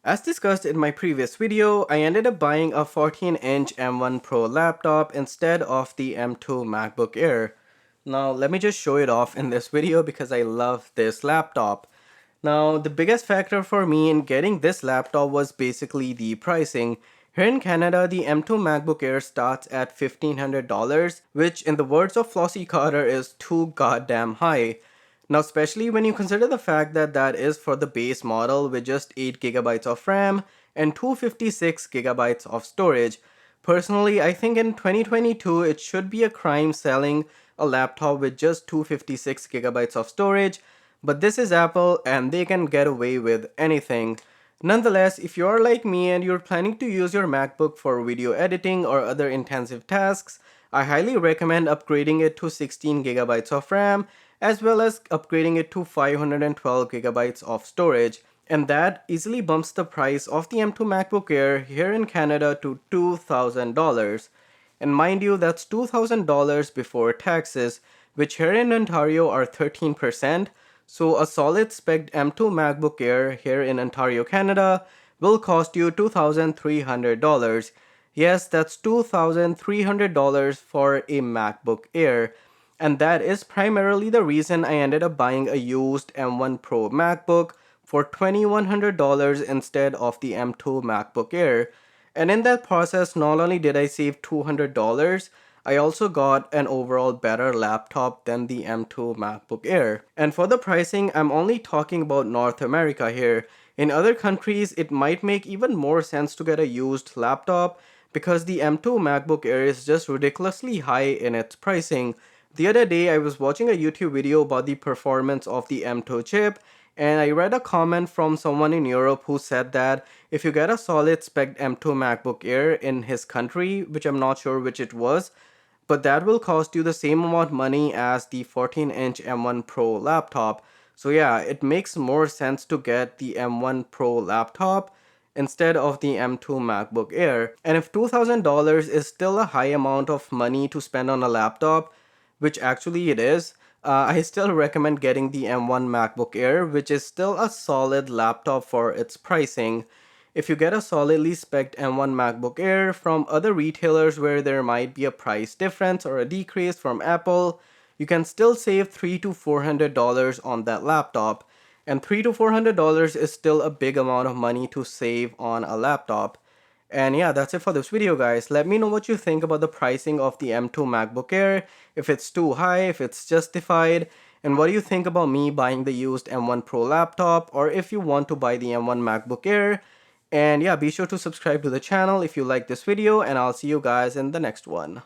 As discussed in my previous video, I ended up buying a 14-inch M1 Pro laptop instead of the M2 MacBook Air. Now let me just show it off in this video because I love this laptop. Now the biggest factor for me in getting this laptop was basically the pricing. Here in Canada, the M2 MacBook Air starts at $1,500, which in the words of Flossie Carter is too goddamn high. Now, especially when you consider the fact that that is for the base model with just 8 GB of RAM and 256 GB of storage. Personally, I think in 2022 it should be a crime selling a laptop with just 256 GB of storage, but this is Apple and they can get away with anything. Nonetheless, if you are like me and you're planning to use your MacBook for video editing or other intensive tasks, I highly recommend upgrading it to 16 GB of RAM as well as upgrading it to 512 GB of storage. And that easily bumps the price of the M2 MacBook Air here in Canada to $2,000. And mind you, that's $2,000 before taxes, which here in Ontario are 13%. So a solid spec M2 MacBook Air here in Ontario, Canada will cost you $2,300. Yes, that's $2,300 for a MacBook Air. And that is primarily the reason I ended up buying a used M1 Pro MacBook for $2,100 instead of the M2 MacBook Air. And in that process, not only did I save $200, I also got an overall better laptop than the M2 MacBook Air. And for the pricing, I'm only talking about North America here. In other countries, it might make even more sense to get a used laptop because the M2 MacBook Air is just ridiculously high in its pricing. The other day, I was watching a YouTube video about the performance of the M2 chip, and I read a comment from someone in Europe who said that if you get a solid spec M2 MacBook Air in his country, which I'm not sure which it was, but that will cost you the same amount of money as the 14-inch M1 Pro laptop. So yeah, it makes more sense to get the M1 Pro laptop instead of the M2 MacBook Air. And if $2,000 is still a high amount of money to spend on a laptop, which actually it is, I still recommend getting the M1 MacBook Air, which is still a solid laptop for its pricing. If you get a solidly spec'd M1 MacBook Air from other retailers where there might be a price difference or a decrease from Apple, you can still save $300 to $400 on that laptop. And $300 to $400 is still a big amount of money to save on a laptop. And yeah, that's it for this video, guys. Let me know what you think about the pricing of the M2 MacBook Air, if it's too high, if it's justified, and what do you think about me buying the used M1 Pro laptop, or if you want to buy the M1 MacBook Air. And yeah, be sure to subscribe to the channel if you like this video, and I'll see you guys in the next one.